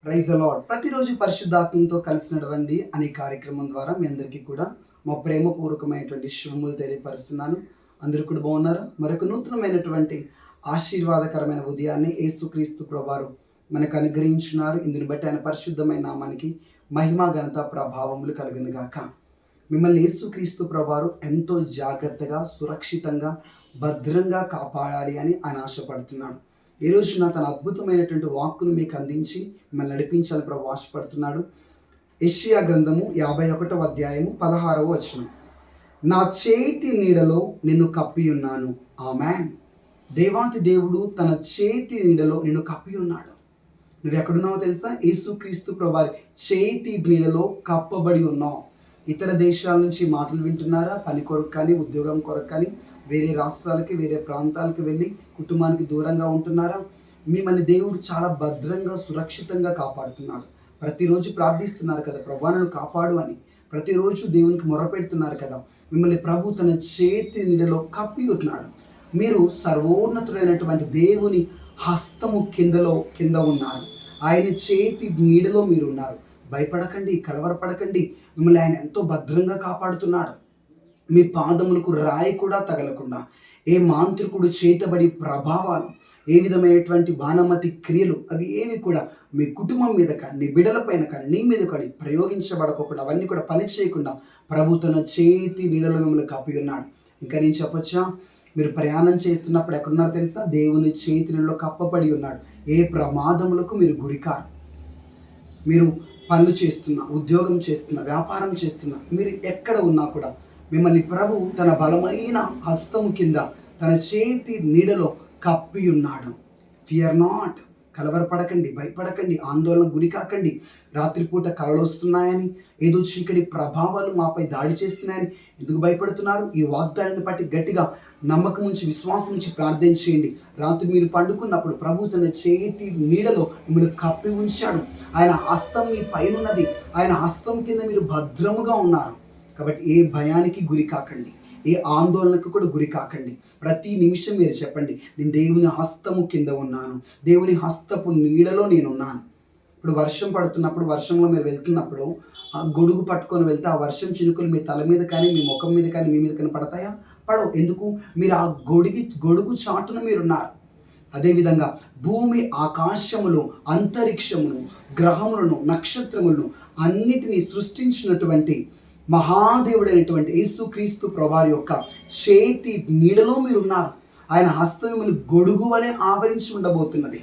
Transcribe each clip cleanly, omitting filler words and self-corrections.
Praise the lord. ప్రతిరోజు పరిశుద్ధాత్మతో కలిసి నడవండి అనే కార్యక్రమం ద్వారా మీ అందరికీ కూడా మా ప్రేమపూర్వకమైనటువంటి శుభములు తెలియపరుస్తున్నాను. అందరూ కూడా బాగున్నారు. మరొక నూతనమైనటువంటి ఆశీర్వాదకరమైన ఉదయాన్ని యేసుక్రీస్తు ప్రభువారు మనకు అనుగ్రహించున్నారు. ఇందుని బట్టి ఆయన పరిశుద్ధమైన నామానికి మహిమ ఘనత ప్రభావములు కలుగును గాక. మిమ్మల్ని యేసుక్రీస్తు ప్రభువారు ఎంతో జాగ్రత్తగా, సురక్షితంగా, భద్రంగా కాపాడాలి అని ఆయన ఆశపడుతున్నాడు. ఈ రోజున తన అద్భుతమైనటువంటి వాక్కును మీకు అందించి మిమ్మల్ని నడిపించాలని ప్రభు ఆశపడుతున్నాడు. యెషయా గ్రంథము 51వ అధ్యాయము 16వ వచనం. నా చేతి నీడలో నిన్ను కప్పి ఉన్నాను. ఆమేన్. దేవాతి దేవుడు తన చేతి నీడలో నిన్ను కప్పి ఉన్నాడు. నువ్వు ఎక్కడున్నావో తెలుసా? యేసుక్రీస్తు ప్రభువారి చేతి నీడలో కప్పబడి ఉన్నావు. ఇతర దేశాల నుంచి మాటలు వింటున్నారా? పని కొరకు కానీ, ఉద్యోగం కొరకు కానీ, వేరే రాష్ట్రాలకి, వేరే ప్రాంతాలకు వెళ్ళి కుటుంబానికి దూరంగా ఉంటున్నారా? మిమ్మల్ని దేవుడు చాలా భద్రంగా, సురక్షితంగా కాపాడుతున్నాడు. ప్రతిరోజు ప్రార్థిస్తున్నారు కదా, ప్రభువా నన్ను కాపాడు అని. ప్రతిరోజు దేవునికి మొరపెడుతున్నారు కదా. మిమ్మల్ని ప్రభు తన చేతి నీడలో కప్పి ఉంటున్నాడు. మీరు సర్వోన్నతుడైనటువంటి దేవుని హస్తము కింద ఉన్నారు. ఆయన చేతి నీడలో మీరు ఉన్నారు. భయపడకండి, కలవరపడకండి. మిమ్మల్ని ఆయన ఎంతో భద్రంగా కాపాడుతున్నాడు. మీ పాదములకు రాయి కూడా తగలకుండా, ఏ మాంత్రికుడు చేతబడి ప్రభావాలు, ఏ విధమైనటువంటి బాణమతి క్రియలు అవి ఏవి కూడా మీ కుటుంబం మీద కానీ, నీ బిడ్డల పైన కానీ, నీ మీద కానీ ప్రయోగించబడకోకుండా, అవన్నీ కూడా పని చేయకుండా ప్రభు తన చేతి నీడలో మిమ్మల్ని కప్పి ఉన్నాడు. ఇంకా నేను చెప్పొచ్చా? మీరు ప్రయాణం చేస్తున్నప్పుడు ఎక్కడున్నారో తెలుసా? దేవుని చేతి నీడలో కప్పబడి ఉన్నాడు. ఏ ప్రమాదములకు మీరు గురికారు. మీరు పనులు చేస్తున్నా, ఉద్యోగం చేస్తున్నా, వ్యాపారం చేస్తున్నా, మీరు ఎక్కడ ఉన్నా కూడా మిమ్మల్ని ప్రభు తన బలమైన హస్తము కింద, తన చేతి నీడలో కప్పి ఉన్నాడు. Fear not. కలవరపడకండి, భయపడకండి, ఆందోళన గురి కాకండి. రాత్రిపూట కలలు వస్తున్నాయని, ఏదో చీకటి ప్రభావాలు మాపై దాడి చేస్తున్నాయని ఎందుకు భయపడుతున్నారు? ఈ వాగ్దానాన్ని బట్టి గట్టిగా నమ్మకం నుంచి, విశ్వాసం నుంచి ప్రార్థన చేయండి. రాత్రి మీరు పండుకున్నప్పుడు ప్రభు తన చేతి నీడలో మిమ్మల్ని కప్పి ఉంచాడు. ఆయన హస్తం మీ పైనున్నది. ఆయన హస్తం కింద మీరు భద్రముగా ఉన్నారు. కాబట్టి ఏ భయానికి గురి కాకండి, ఏ ఆందోళనకు కూడా గురి కాకండి. ప్రతి నిమిషం మీరు చెప్పండి, నేను దేవుని హస్తము కింద ఉన్నాను, దేవుని హస్తపు నీడలో నేనున్నాను. ఇప్పుడు వర్షం పడుతున్నప్పుడు, వర్షంలో మీరు వెళ్తున్నప్పుడు ఆ గొడుగు పట్టుకొని వెళ్తే ఆ వర్షం చినుకులు మీ తల మీద కానీ, మీ ముఖం మీద కానీ, మీ మీద కానీ పడతాయా? పడవు. ఎందుకు? మీరు ఆ గొడుగు చాటున మీరున్నారు. అదేవిధంగా భూమి, ఆకాశములు, అంతరిక్షమును, గ్రహములను, నక్షత్రములను అన్నిటినీ సృష్టించినటువంటి మహాదేవుడైనటువంటి యేసుక్రీస్తు ప్రభువారి యొక్క చేతి నీడలో మీరు ఉన్నారు. ఆయన హస్తం మిమ్మల్ని గొడుగు వలె ఆవరించి ఉండబోతున్నది.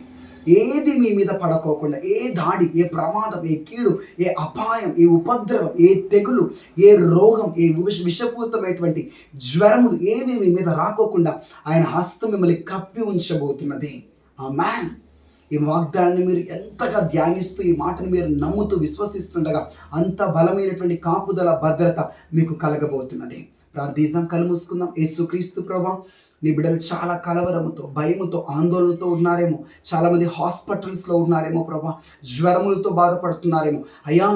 ఏది మీ మీద పడకోకుండా, ఏ దాడి, ఏ ప్రమాదం, ఏ కీడు, ఏ అపాయం, ఏ ఉపద్రవం, ఏ తెగులు, ఏ రోగం, ఏ విషపూరితమైనటువంటి జ్వరములు ఏవి మీ మీద రాకోకుండా ఆయన హస్తం మిమ్మల్ని కప్పి ఉంచబోతున్నది. ఆమేన్. ఈ వాగ్దానాన్ని మీరు ఎంతగా ధ్యానిస్తూ, ఈ మాటను మీరు నమ్ముతూ, విశ్వసిస్తుండగా అంత బలమైనటువంటి కాపుదల, భద్రత మీకు కలగబోతున్నది. ప్రార్థిద్దాం, కళ్ళు మూసుకుందాం. యేసుక్రీస్తు ప్రభువా, నీ బిడ్డలు చాలా కలవరముతో, భయముతో, ఆందోళనతో ఉన్నారేమో. చాలామంది హాస్పిటల్స్లో ఉన్నారేమో ప్రభా, జ్వరములతో బాధపడుతున్నారేమో. అయ్యా,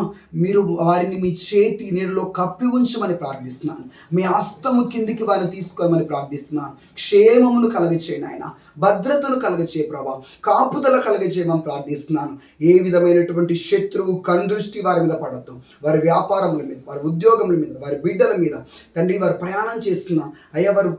మీరు వారిని మీ చేతి నీడలో కప్పి ఉంచమని ప్రార్థిస్తున్నాను. మీ హస్తము కిందికి వారిని తీసుకోమని ప్రార్థిస్తున్నాను. క్షేమమును కలగచేయి నాయన, భద్రతను కలగచేయి ప్రభా, కాపుదల కలగచేయమని ప్రార్థిస్తున్నాను. ఏ విధమైనటువంటి శత్రువు కనుదృష్టి వారి మీద పడద్దు. వారి వ్యాపారముల మీద, వారి ఉద్యోగముల మీద, వారి బిడ్డల మీద తండ్రి, వారు ప్రయాణం చేస్తున్నా అయ్యా, వారు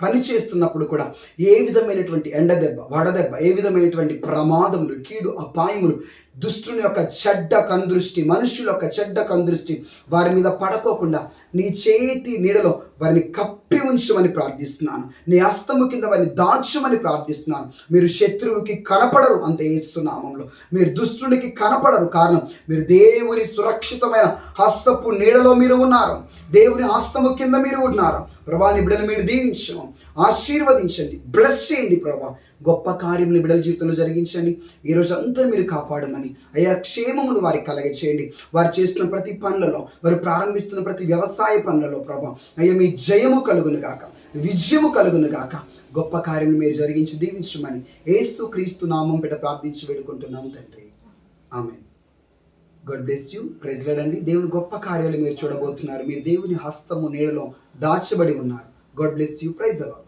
పని చేస్తున్నప్పుడు కూడా ఏ విధమైనటువంటి ఎండదెబ్బ, వడదెబ్బ, ఏ విధమైనటువంటి ప్రమాదములు, కీడు, అపాయములు, దుష్టుని యొక్క చెడ్డ కందృష్టి, మనుషుల యొక్క చెడ్డ కందృష్టి వారి మీద పడకోకుండా నీ చేతి నీడలో వారిని కప్పి ఉంచమని ప్రార్థిస్తున్నాను. నీ హస్తము కింద వారిని దాచమని ప్రార్థిస్తున్నాను. మీరు శత్రువుకి కనపడరు, అంత యేసు నామములో. మీరు దుష్టునికి కనపడరు. కారణం, మీరు దేవుని సురక్షితమైన హస్తపు నీడలో మీరు ఉన్నారు. దేవుని హస్తము కింద మీరు ఉన్నారు. ప్రభా, నీ బిడ్డలు మీరు దీవించము, ఆశీర్వదించండి, బ్లెస్ చేయండి ప్రభా. గొప్ప కార్యములు బిడ్డల జీవితంలో జరిగించండి. ఈరోజు అంతా మీరు కాపాడమని అయ్యా, క్షేమమును వారికి కలగచేయండి. వారు చేస్తున్న ప్రతి పనులలో, వారు ప్రారంభిస్తున్న ప్రతి వ్యవసాయ పనులలో ప్రభా అయ్యా, మీ జయము కలుగును గాక, విజయము కలుగును గాక. గొప్ప కార్యములు మీరు జరిగించి దీవించమని యేసుక్రీస్తు నామం పెట్టి ప్రార్థించి వేడుకుంటున్నాము తండ్రి. Amen. God bless you. Praise Lord అండి. దేవుని గొప్ప కార్యాలు మీరు చూడబోతున్నారు. మీరు దేవుని హస్తము నీడలో దాచబడి ఉన్నారు. God bless you. Praise the lord.